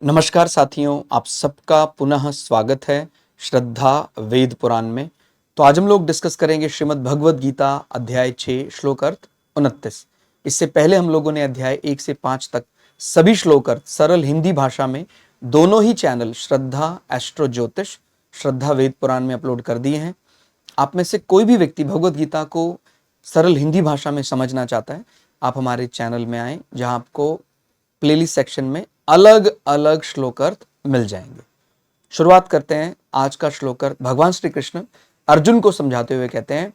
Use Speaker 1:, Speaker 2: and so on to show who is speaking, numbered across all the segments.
Speaker 1: नमस्कार साथियों, आप सबका पुनः स्वागत है श्रद्धा वेद पुराण में। तो आज हम लोग डिस्कस करेंगे श्रीमद् भगवद गीता अध्याय 6 श्लोक अर्थ 29। इससे पहले हम लोगों ने अध्याय 1 से 5 तक सभी श्लोक अर्थ सरल हिंदी भाषा में दोनों ही चैनल श्रद्धा एस्ट्रो ज्योतिष, श्रद्धा वेद पुराण में अपलोड कर दिए हैं। आप में से कोई भी व्यक्ति भगवद गीता को सरल हिंदी भाषा में समझना चाहता है, आप हमारे चैनल में आएँ, जहां आपको प्लेलिस्ट सेक्शन में अलग अलग श्लोक अर्थ मिल जाएंगे। शुरुआत करते हैं आज का श्लोक अर्थ। भगवान श्री कृष्ण अर्जुन को समझाते हुए कहते हैं,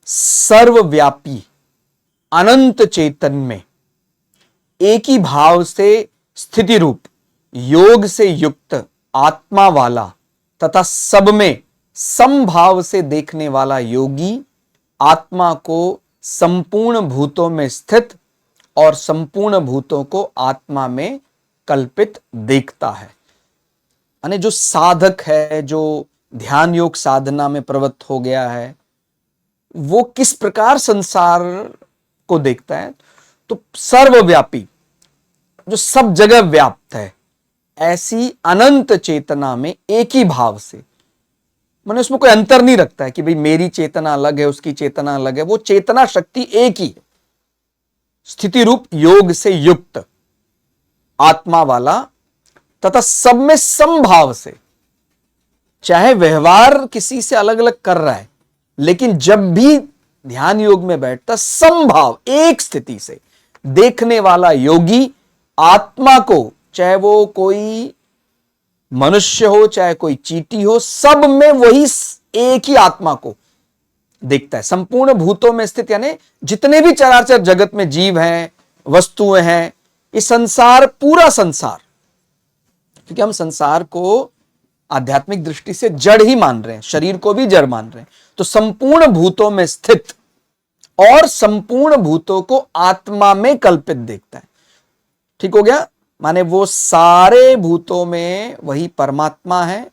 Speaker 1: सर्वव्यापी अनंत चेतन में एक ही भाव से स्थिति रूप योग से युक्त आत्मा वाला तथा सब में समभाव से देखने वाला योगी आत्मा को संपूर्ण भूतों में स्थित और संपूर्ण भूतों को आत्मा में कल्पित देखता है। यानी जो साधक है, जो ध्यान योग साधना में प्रवृत्त हो गया है, वो किस प्रकार संसार को देखता है? तो सर्वव्यापी, जो सब जगह व्याप्त है, ऐसी अनंत चेतना में एक ही भाव से, मैंने उसमें कोई अंतर नहीं रखता है कि भाई मेरी चेतना अलग है, उसकी चेतना अलग है। वो चेतना शक्ति एक ही है, स्थिति रूप योग से युक्त आत्मा वाला तथा सब में समभाव से, चाहे व्यवहार किसी से अलग अलग कर रहा है, लेकिन जब भी ध्यान योग में बैठता समभाव एक स्थिति से देखने वाला योगी आत्मा को, चाहे वो कोई मनुष्य हो चाहे कोई चींटी हो, सब में वही एक ही आत्मा को देखता है। संपूर्ण भूतों में स्थित, यानी जितने भी चराचर जगत में जीव हैं, वस्तुएं हैं, इस संसार, पूरा संसार, क्योंकि हम संसार को आध्यात्मिक दृष्टि से जड़ ही मान रहे हैं, शरीर को भी जड़ मान रहे हैं, तो संपूर्ण भूतों में स्थित और संपूर्ण भूतों को आत्मा में कल्पित देखता है। ठीक हो गया? माने वो सारे भूतों में वही परमात्मा है।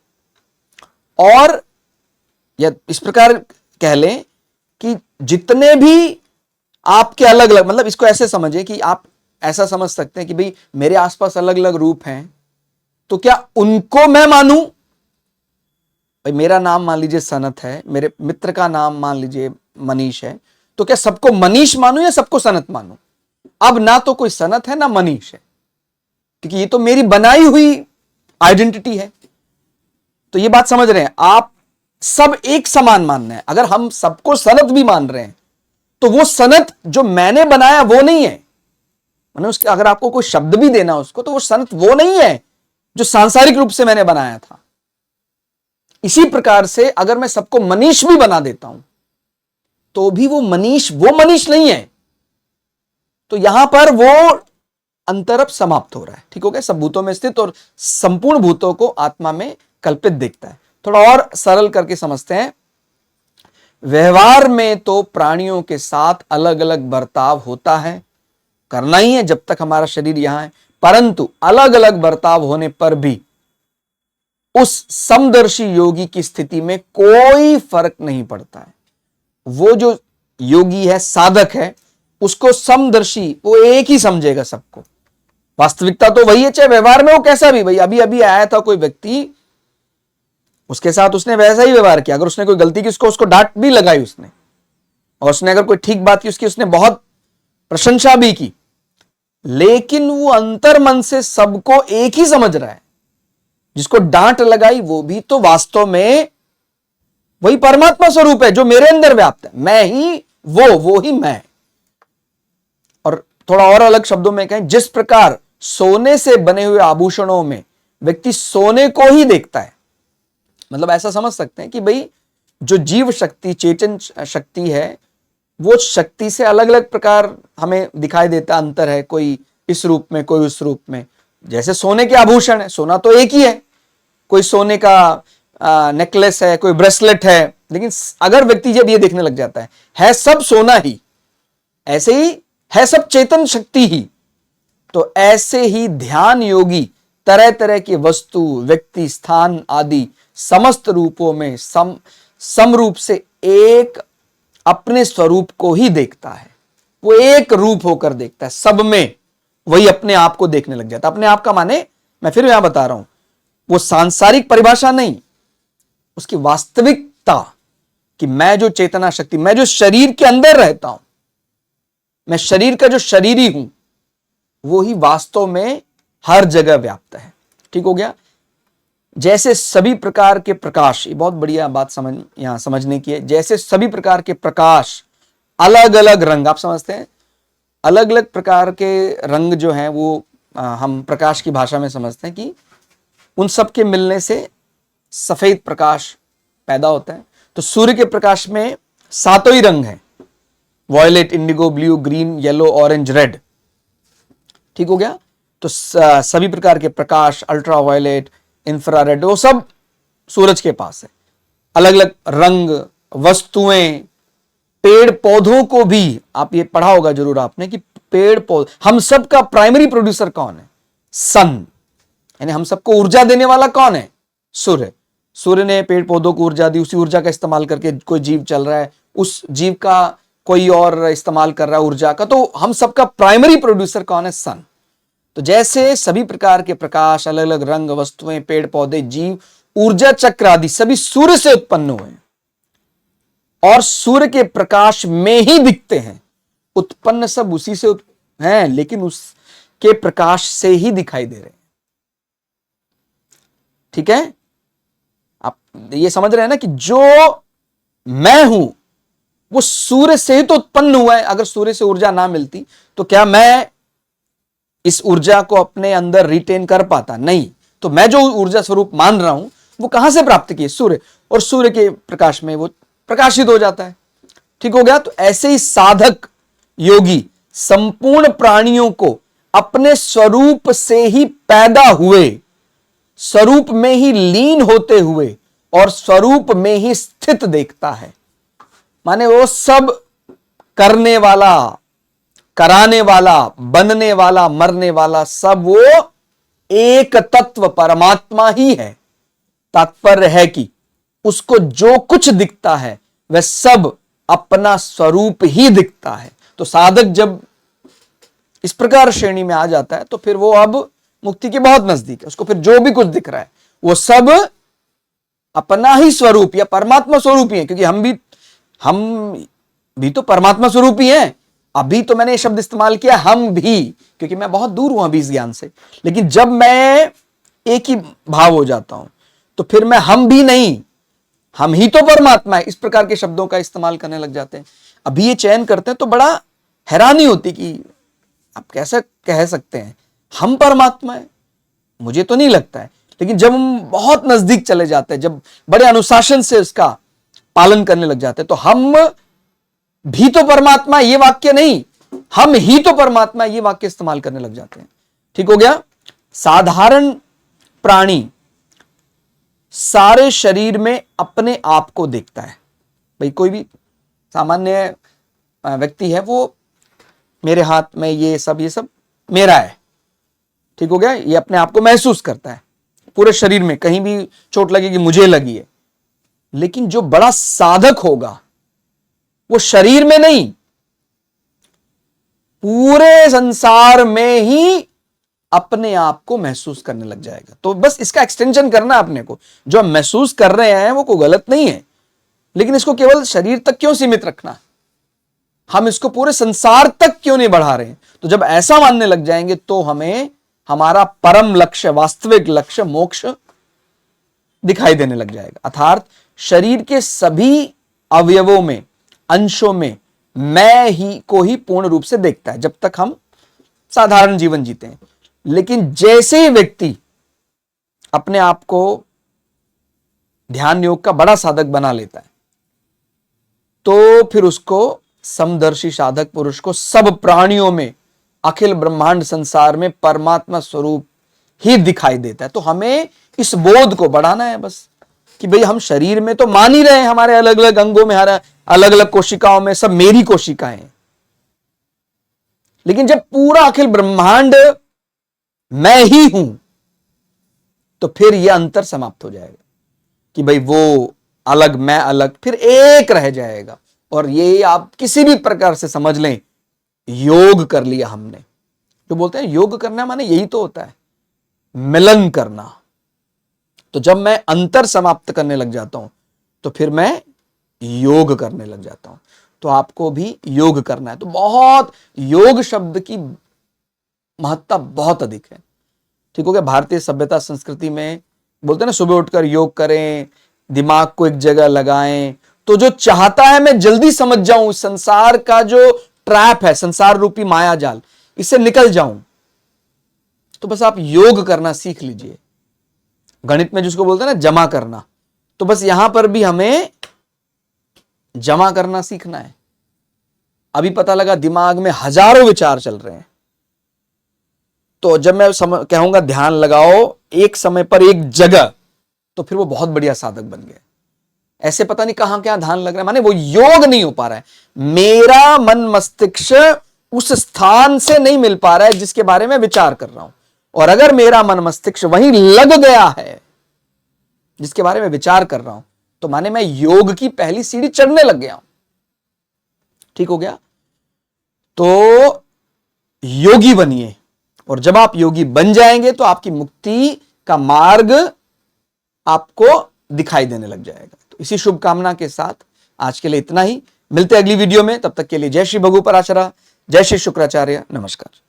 Speaker 1: और या इस प्रकार कह लें कि जितने भी आपके अलग अलग, मतलब इसको ऐसे समझे कि आप ऐसा समझ सकते हैं कि भाई मेरे आसपास अलग अलग रूप हैं, तो क्या उनको मैं मानूं? भाई मेरा नाम मान लीजिए सनत है, मेरे मित्र का नाम मान लीजिए मनीष है, तो क्या सबको मनीष मानूं या सबको सनत मानूं? अब ना तो कोई सनत है ना मनीष है, क्योंकि ये तो मेरी बनाई हुई आइडेंटिटी है। तो ये बात समझ रहे हैं आप? सब एक समान मानना है। अगर हम सबको सनत भी मान रहे हैं, तो वो सनत जो मैंने बनाया वो नहीं है। मैंने उसके, अगर आपको कोई शब्द भी देना उसको, तो वो सनत वो नहीं है जो सांसारिक रूप से मैंने बनाया था। इसी प्रकार से अगर मैं सबको मनीष भी बना देता हूं, तो भी वो मनीष नहीं है। तो यहां पर वो अंतरप समाप्त हो रहा है। ठीक हो गया? सब भूतों में स्थित और संपूर्ण भूतों को आत्मा में कल्पित देखता है। थोड़ा और सरल करके समझते हैं। व्यवहार में तो प्राणियों के साथ अलग अलग बर्ताव होता है, करना ही है जब तक हमारा शरीर यहां है, परंतु अलग अलग बर्ताव होने पर भी उस समदर्शी योगी की स्थिति में कोई फर्क नहीं पड़ता है। वो जो योगी है, साधक है, उसको समदर्शी, वो एक ही समझेगा सबको। वास्तविकता तो वही है, चाहे व्यवहार में वो कैसा भी। भाई अभी अभी आया था कोई व्यक्ति, उसके साथ उसने वैसा ही व्यवहार किया। अगर उसने कोई गलती की, उसको डांट भी लगाई उसने, और उसने अगर कोई ठीक बात की उसकी उसने बहुत प्रशंसा भी की, लेकिन वो अंतर मन से सबको एक ही समझ रहा है। जिसको डांट लगाई वो भी तो वास्तव में वही परमात्मा स्वरूप है जो मेरे अंदर व्याप्त है। मैं ही वो ही मैं। और थोड़ा और अलग शब्दों में कहें, जिस प्रकार सोने से बने हुए आभूषणों में व्यक्ति सोने को ही देखता है, मतलब ऐसा समझ सकते हैं कि भाई जो जीव शक्ति, चेतन शक्ति है, वो शक्ति से अलग अलग प्रकार हमें दिखाई देता, अंतर है, कोई इस रूप में कोई उस रूप में। जैसे सोने के आभूषण है, सोना तो एक ही है, कोई सोने का नेकलेस है, कोई ब्रेसलेट है, लेकिन अगर व्यक्ति जब ये देखने लग जाता है सब सोना ही, ऐसे ही है सब चेतन शक्ति ही। तो ऐसे ही ध्यान योगी तरह तरह की वस्तु, व्यक्ति, स्थान आदि समस्त रूपों में समरूप से एक अपने स्वरूप को ही देखता है। वो एक रूप होकर देखता है, सब में वही अपने आप को देखने लग जाता है। अपने आप का माने मैं फिर यहां बता रहा हूं, वो सांसारिक परिभाषा नहीं, उसकी वास्तविकता कि मैं जो चेतना शक्ति, मैं जो शरीर के अंदर रहता हूं, मैं शरीर का जो शरीरी हूं, वो ही वास्तव में हर जगह व्याप्त है। ठीक हो गया। जैसे सभी प्रकार के प्रकाश, ये बहुत बढ़िया बात यहां समझने की है, जैसे सभी प्रकार के प्रकाश अलग अलग रंग, आप समझते हैं, अलग अलग प्रकार के रंग जो हैं वो हम प्रकाश की भाषा में समझते हैं कि उन सब के मिलने से सफेद प्रकाश पैदा होता है। तो सूर्य के प्रकाश में सातों ही रंग हैं, violet, indigo, blue, green, yellow, orange, red. ठीक हो गया। तो सभी प्रकार के प्रकाश, अल्ट्रा वायलेट, इंफ्रारेड, वो सब सूरज के पास है। अलग अलग रंग, वस्तुएं, पेड़ पौधों को भी, आप ये पढ़ा होगा जरूर आपने कि पेड़ पौधे, हम सब का प्राइमरी प्रोड्यूसर कौन है? सन। यानी हम सबको ऊर्जा देने वाला कौन है? सूर्य। सूर्य ने पेड़ पौधों को ऊर्जा दी, उसी ऊर्जा का इस्तेमाल करके कोई जीव चल रहा है, उस जीव का कोई और इस्तेमाल कर रहा है ऊर्जा का। तो हम सबका प्राइमरी प्रोड्यूसर कौन है? सन। तो जैसे सभी प्रकार के प्रकाश, अलग अलग रंग, वस्तुएं, पेड़ पौधे, जीव, ऊर्जा चक्र आदि सभी सूर्य से उत्पन्न हुए हैं और सूर्य के प्रकाश में ही दिखते हैं। उत्पन्न सब उसी से हैं, लेकिन उसके प्रकाश से ही दिखाई दे रहे हैं। ठीक है, आप ये समझ रहे हैं ना कि जो मैं हूं वो सूर्य से ही तो उत्पन्न हुआ है। अगर सूर्य से ऊर्जा ना मिलती तो क्या मैं इस ऊर्जा को अपने अंदर रिटेन कर पाता? नहीं। तो मैं जो ऊर्जा स्वरूप मान रहा हूं वो कहां से प्राप्त की? सूर्य। और सूर्य के प्रकाश में वो प्रकाशित हो जाता है। ठीक हो गया। तो ऐसे ही साधक योगी संपूर्ण प्राणियों को अपने स्वरूप से ही पैदा हुए, स्वरूप में ही लीन होते हुए और स्वरूप में ही स्थित देखता है। माने वो सब करने वाला, कराने वाला, बनने वाला, मरने वाला, सब वो एक तत्व परमात्मा ही है। तात्पर्य है कि उसको जो कुछ दिखता है वह सब अपना स्वरूप ही दिखता है। तो साधक जब इस प्रकार श्रेणी में आ जाता है तो फिर वो अब मुक्ति के बहुत नजदीक है। उसको फिर जो भी कुछ दिख रहा है वो सब अपना ही स्वरूप या परमात्मा स्वरूप ही है, क्योंकि हम भी तो परमात्मा स्वरूप ही हैं। अभी तो मैंने ये शब्द इस्तेमाल किया हम भी, क्योंकि मैं बहुत दूर हूं अभी इस ज्ञान से। लेकिन जब मैं एक ही भाव हो जाता हूं तो फिर मैं हम भी नहीं, हम ही तो परमात्मा है, इस प्रकार के शब्दों का इस्तेमाल करने लग जाते हैं। अभी ये चयन करते हैं तो बड़ा हैरानी होती कि आप कैसे कह सकते हैं हम परमात्मा है? मुझे तो नहीं लगता है। लेकिन जब हम बहुत नजदीक चले जाते हैं, जब बड़े अनुशासन से इसका पालन करने लग जाते हैं, तो हम भी तो परमात्मा, ये वाक्य नहीं, हम ही तो परमात्मा, ये वाक्य इस्तेमाल करने लग जाते हैं। ठीक हो गया। साधारण प्राणी सारे शरीर में अपने आप को देखता है। भाई कोई भी सामान्य व्यक्ति है, वो मेरे हाथ में ये सब मेरा है। ठीक हो गया। ये अपने आप को महसूस करता है पूरे शरीर में, कहीं भी चोट लगेगी मुझे लगी है। लेकिन जो बड़ा साधक होगा वो शरीर में नहीं, पूरे संसार में ही अपने आप को महसूस करने लग जाएगा। तो बस इसका एक्सटेंशन करना अपने को, जो हम महसूस कर रहे हैं वो कोई गलत नहीं है, लेकिन इसको केवल शरीर तक क्यों सीमित रखना? हम इसको पूरे संसार तक क्यों नहीं बढ़ा रहे हैं? तो जब ऐसा मानने लग जाएंगे तो हमें हमारा परम लक्ष्य, वास्तविक लक्ष्य मोक्ष दिखाई देने लग जाएगा। अर्थात शरीर के सभी अवयवों में, अंशों में मैं ही को ही पूर्ण रूप से देखता है जब तक हम साधारण जीवन जीते हैं। लेकिन जैसे ही व्यक्ति अपने आप को ध्यान योग का बड़ा साधक बना लेता है तो फिर उसको समदर्शी साधक पुरुष को सब प्राणियों में, अखिल ब्रह्मांड संसार में परमात्मा स्वरूप ही दिखाई देता है। तो हमें इस बोध को बढ़ाना है बस कि भाई हम शरीर में तो मान ही रहे हैं, हमारे अलग अलग अंगों में, हमारे अलग अलग कोशिकाओं में सब मेरी कोशिकाएं हैं। लेकिन जब पूरा अखिल ब्रह्मांड मैं ही हूं तो फिर यह अंतर समाप्त हो जाएगा कि भाई वो अलग, मैं अलग, फिर एक रह जाएगा। और ये आप किसी भी प्रकार से समझ लें, योग कर लिया हमने। जो बोलते हैं योग करना माने यही तो होता है। मिलन करना। तो जब मैं अंतर समाप्त करने लग जाता हूं तो फिर मैं योग करने लग जाता हूं। तो आपको भी योग करना है। तो बहुत योग शब्द की महत्ता बहुत अधिक है। ठीक हो गया। भारतीय सभ्यता संस्कृति में बोलते हैं ना, सुबह उठकर योग करें, दिमाग को एक जगह लगाएं। तो जो चाहता है मैं जल्दी समझ जाऊं संसार का जो ट्रैप है, संसार रूपी माया जाल, इससे निकल जाऊं, तो बस आप योग करना सीख लीजिए। गणित में जिसको बोलते हैं ना जमा करना, तो बस यहां पर भी हमें जमा करना सीखना है। अभी पता लगा दिमाग में हजारों विचार चल रहे हैं, तो जब मैं कहूंगा ध्यान लगाओ एक समय पर एक जगह, तो फिर वो बहुत बढ़िया साधक बन गए। ऐसे पता नहीं कहां क्या ध्यान लग रहा है, माने वो योग नहीं हो पा रहा है। मेरा मन मस्तिष्क उस स्थान से नहीं मिल पा रहा है जिसके बारे में विचार कर रहा हूं। और अगर मेरा मन मस्तिष्क वहीं लग गया है जिसके बारे में विचार कर रहा हूं, तो माने मैं योग की पहली सीढ़ी चढ़ने लग गया हूं। ठीक हो गया। तो योगी बनिए, और जब आप योगी बन जाएंगे तो आपकी मुक्ति का मार्ग आपको दिखाई देने लग जाएगा। तो इसी शुभकामना के साथ आज के लिए इतना ही। मिलते हैं अगली वीडियो में। तब तक के लिए जय श्री भगु पराशरा, जय श्री शुक्राचार्य, नमस्कार।